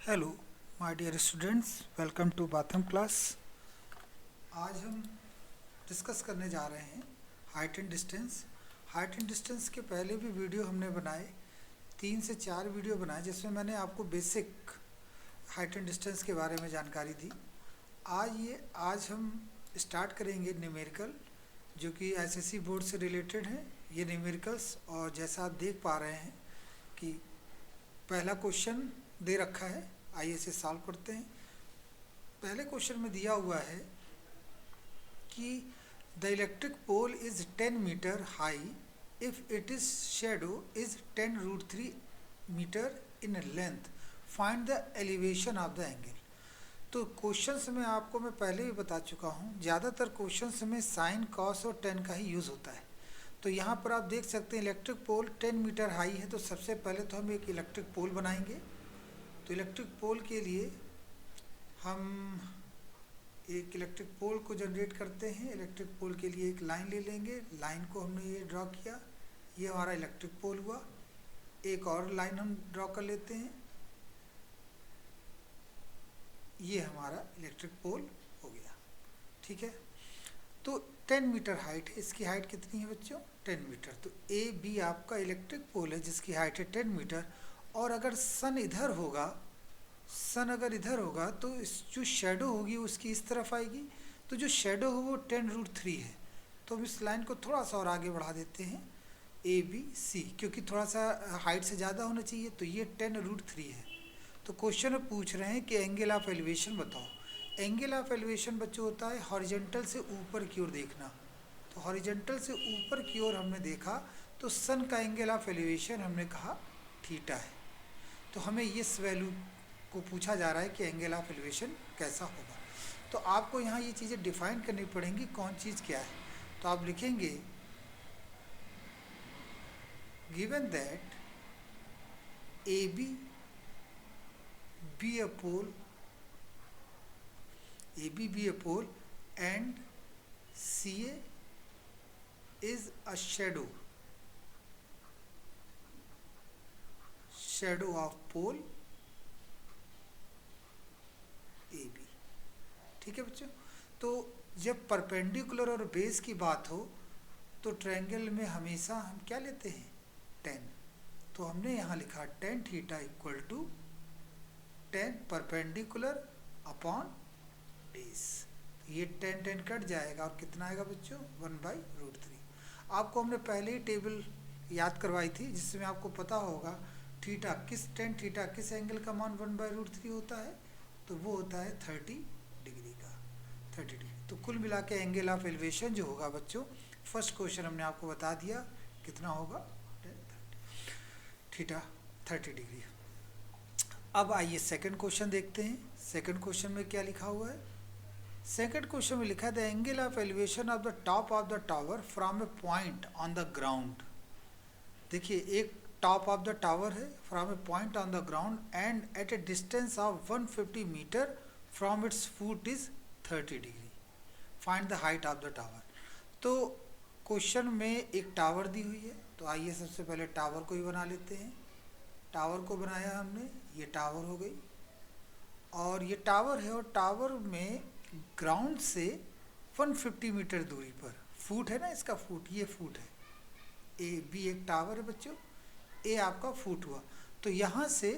Hello my dear students, welcome to Batham class. आज हम discuss करने जा रहे हैं height and distance. Height and distance के पहले भी वीडियो हमने बनाए, 3 से 4 वीडियो बनाए जिसमें मैंने आपको बेसिक हाइट एंड डिस्टेंस के बारे में जानकारी दी। आज हम स्टार्ट करेंगे न्यूमेरिकल, जो कि एसएससी बोर्ड से रिलेटेड है। ये न्यूमेरिकल्स, और जैसा आप देख पा रहे हैं कि पहला क्वेश्चन दे रखा है, आइए इसे सॉल्व करते हैं। पहले क्वेश्चन में दिया हुआ है कि the electric pole is 10 metre high if it is shadow is 10√3 metre in length, find the elevation of the angle. तो क्वेश्चंस में आपको मैं पहले भी बता चुका हूँ, ज़्यादातर क्वेश्चंस में साइन, कॉस और टेन का ही यूज़ होता है। तो यहाँ पर आप देख सकते हैं इलेक्ट्रिक पोल 10 मीटर हाई है, तो सबसे पहले तो हम एक इलेक्ट्रिक पोल बनाएंगे। तो इलेक्ट्रिक पोल के लिए हम एक इलेक्ट्रिक पोल को जनरेट करते हैं। इलेक्ट्रिक पोल के लिए एक लाइन ले लेंगे, लाइन को हमने ये ड्रॉ किया, ये हमारा इलेक्ट्रिक पोल हुआ। एक और लाइन हम ड्रॉ कर लेते हैं, ये हमारा इलेक्ट्रिक पोल हो गया। ठीक है, तो 10 मीटर हाइट है, इसकी हाइट कितनी है बच्चों? 10 मीटर। तो ए बी आपका इलेक्ट्रिक पोल है जिसकी हाइट है 10 मीटर। और अगर सन इधर होगा, सन अगर इधर होगा तो जो शेडो होगी उसकी इस तरफ आएगी। तो जो शेडो हो वो 10√3 है। तो हम इस लाइन को थोड़ा सा और आगे बढ़ा देते हैं, ए बी सी, क्योंकि थोड़ा सा हाइट से ज़्यादा होना चाहिए। तो ये 10√3 है। तो क्वेश्चन में पूछ रहे हैं कि एंगल ऑफ एलिवेशन बताओ। एंगल ऑफ एलिवेशन बच्चों होता है हॉरिजॉन्टल से ऊपर की ओर देखना। तो हॉरिजॉन्टल से ऊपर की ओर हमने देखा तो सन का एंगल ऑफ एलिवेशन हमने कहा थीटा है। तो हमें इस वैल्यू को पूछा जा रहा है कि एंगल ऑफ एलिवेशन कैसा होगा। तो आपको यहाँ ये चीज़ें डिफाइन करनी पड़ेंगी, कौन चीज़ क्या है। तो आप लिखेंगे given that A B B a pole, A B B a pole and C A is a shadow of pole AB। ठीक है बच्चों, तो जब परपेंडिकुलर और बेस की बात हो तो ट्रायंगल में हमेशा हम क्या लेते हैं? 10। तो हमने यहाँ लिखा tan theta equal to 10 perpendicular upon base. ये 10 कट जाएगा और कितना आएगा बच्चों? 1/√3। आपको हमने पहले ही टेबल याद करवाई थी जिसमें आपको पता होगा थीटा किस, tan थीटा किस एंगल का मान 1/√3 होता है? तो वो होता है 30 डिग्री का, 30 डिग्री। तो कुल मिला के एंगल ऑफ एलिवेशन जो होगा बच्चों, फर्स्ट क्वेश्चन हमने आपको बता दिया कितना होगा, थीटा 30 डिग्री। अब आइए सेकंड क्वेश्चन देखते हैं। सेकंड क्वेश्चन में क्या लिखा हुआ है? सेकंड क्वेश्चन में लिखा है the angle of elevation of the top of the tower from a point on the ground. देखिए, एक टॉप ऑफ द टावर है, from a point on the ground and at a distance of 150 metre from its foot is 30 degree, find the height of the tower. तो question में एक tower दी हुई है, तो आइए सबसे पहले टावर को ही बना लेते हैं। टावर को बनाया हमने, ये टावर हो गई, और ये टावर है, और टावर में ग्राउंड से 150 मीटर दूरी पर, फुट है ना इसका, फुट, ये फुट है। ए बी एक टावर है बच्चों, ए आपका फुट हुआ। तो यहाँ से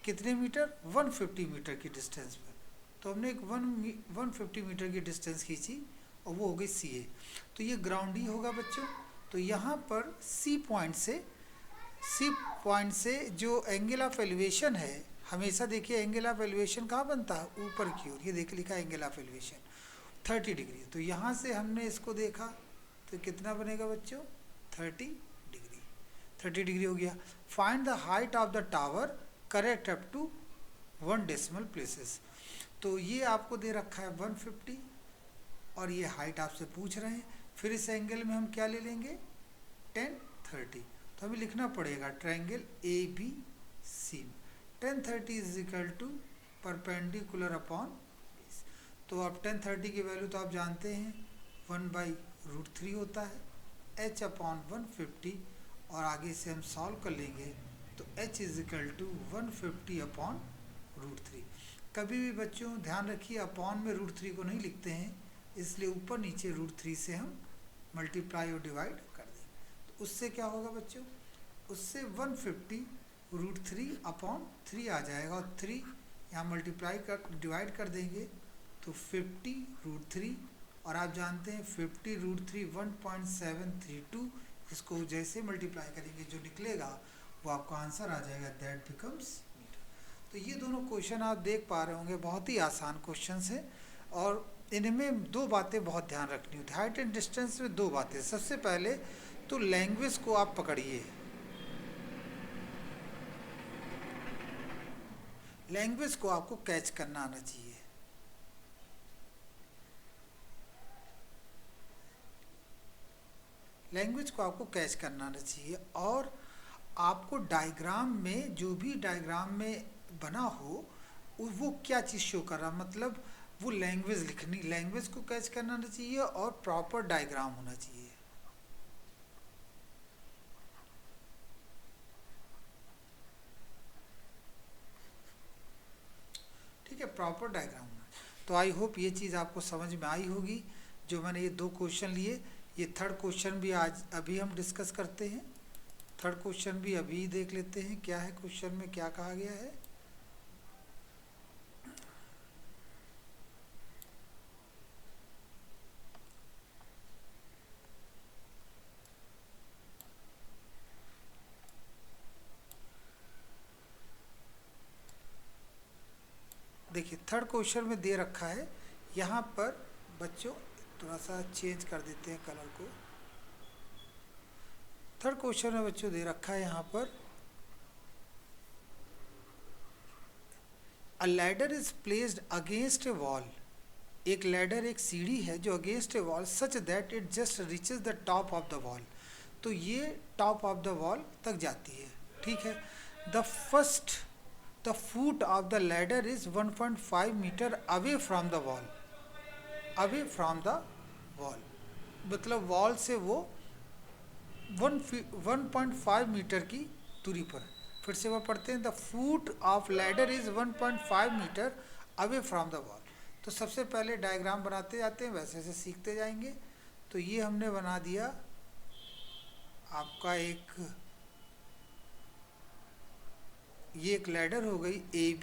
कितने मीटर? 150 मीटर की डिस्टेंस पर। तो हमने एक 150 मीटर की डिस्टेंस खींची और वो हो गई सी ए। तो ये ग्राउंड ही होगा बच्चों। तो यहाँ पर सी पॉइंट से जो एंगल ऑफ एलिवेशन है, हमेशा देखिए एंगल ऑफ एलिवेशन कहाँ बनता है? ऊपर की ओर। ये देख लिखा एंगल ऑफ एलिवेशन 30 डिग्री। तो यहाँ से हमने इसको देखा तो कितना बनेगा बच्चों? 30 डिग्री। 30 डिग्री हो गया। Find the height of the tower correct up to 1 decimal places. तो ये आपको दे रखा है 150, और ये हाइट आपसे पूछ रहे हैं। फिर इस एंगल में हम क्या ले लेंगे? tan 30। तो हमें लिखना पड़ेगा triangle A B C, tan 30 is equal to perpendicular upon base. तो अब tan 30 की वैल्यू तो आप जानते हैं 1/√3 होता है, h अपॉन 150, और आगे से हम सॉल्व कर लेंगे तो h is equal to 150 upon √3। कभी भी बच्चों ध्यान रखिए अपॉन में √3 को नहीं लिखते हैं, इसलिए ऊपर नीचे √3 से हम मल्टीप्लाई और डिवाइड कर देंगे। तो उससे क्या होगा बच्चों, उससे 150√3/3 आ जाएगा और 3 यहाँ मल्टीप्लाई कर डिवाइड कर देंगे तो 50√3, और आप जानते हैं 50√3 1.732, इसको जैसे मल्टीप्लाई करेंगे जो निकलेगा वो आपका आंसर आ जाएगा, दैट बिकम्स मीटर। तो ये दोनों क्वेश्चन आप देख पा रहे होंगे, बहुत ही आसान क्वेश्चन है और इनमें दो बातें बहुत ध्यान रखनी होती है। हाइट एंड डिस्टेंस में दो बातें, सबसे पहले तो लैंग्वेज को आप पकड़िए, लैंग्वेज को आपको कैच करना आना चाहिए। लैंग्वेज को आपको कैच करना आना चाहिए और आपको डायग्राम में, जो भी डायग्राम में बना हो वो क्या चीज़ शो कर रहा, मतलब वो लैंग्वेज लिखनी, लैंग्वेज को कैच करना आना चाहिए और प्रॉपर डायग्राम होना चाहिए। ठीक है, प्रॉपर डायग्राम होना। तो आई होप ये चीज़ आपको समझ में आई होगी। जो मैंने ये दो क्वेश्चन लिए, ये थर्ड क्वेश्चन भी आज अभी हम डिस्कस करते हैं। थर्ड क्वेश्चन भी अभी देख लेते हैं क्या है, क्वेश्चन में क्या कहा गया है। देखिए थर्ड क्वेश्चन में दे रखा है यहाँ पर बच्चों, थोड़ा सा चेंज कर देते हैं कलर को। थर्ड क्वेश्चन में बच्चों दे रखा है यहाँ पर, अ ladder is placed against A wall. एक लैडर, एक सीढ़ी है जो against A wall such that it just reaches the top of the wall. तो ये टॉप ऑफ द वॉल तक जाती है, ठीक है। The foot of the ladder is 1.5 metre away from the wall. Away from the wall मतलब wall से वो 1.5 मीटर की दूरी पर। फिर से वो पढ़ते हैं, the foot of ladder is 1.5 metre away from the wall. तो सबसे पहले डायग्राम बनाते जाते हैं, वैसे वैसे सीखते जाएंगे। तो ये हमने बना दिया आपका ये एक लैडर हो गई, ए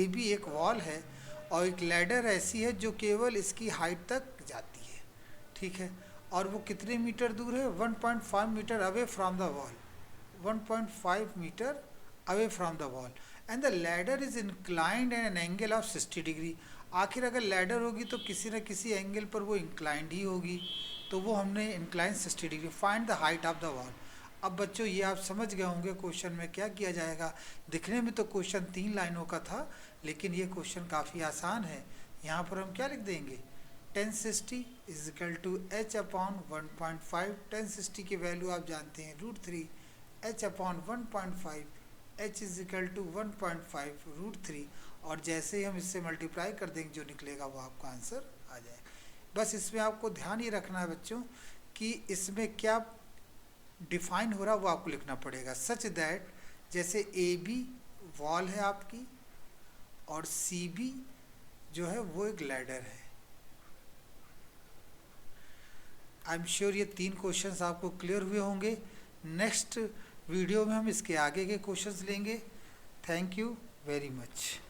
बी एक वॉल है और एक लैडर ऐसी है जो केवल इसकी हाइट तक जाती है, ठीक है। और वो कितने मीटर दूर है, 1.5 metre away from the wall, 1.5 metre away from the wall. And the ladder is inclined at an angle of 60 degree. आखिर अगर लैडर होगी तो किसी न किसी एंगल पर वो इंक्लाइंड ही होगी, तो वो हमने incline 60 degree. Find the height of the wall. अब बच्चों ये आप समझ गए होंगे क्वेश्चन में क्या किया जाएगा। दिखने में तो क्वेश्चन 3 लाइनों का था, लेकिन ये क्वेश्चन काफ़ी आसान है। यहाँ पर हम क्या लिख देंगे, tan 60 is equal to h/1.5। tan 60 की वैल्यू आप जानते हैं √3, h/1.5, h is equal to 1.5 √3। और जैसे ही हम इससे मल्टीप्लाई कर देंगे जो निकलेगा वो आपका आंसर आ जाएगा। बस इसमें आपको ध्यान ही रखना है बच्चों कि इसमें क्या डिफाइन हो रहा है वो आपको लिखना पड़ेगा। सच दैट जैसे ए बी वॉल है आपकी और सी बी जो है वो एक लैडर है। आई एम श्योर ये 3 क्वेश्चंस आपको क्लियर हुए होंगे। नेक्स्ट वीडियो में हम इसके आगे के क्वेश्चंस लेंगे। Thank you very much.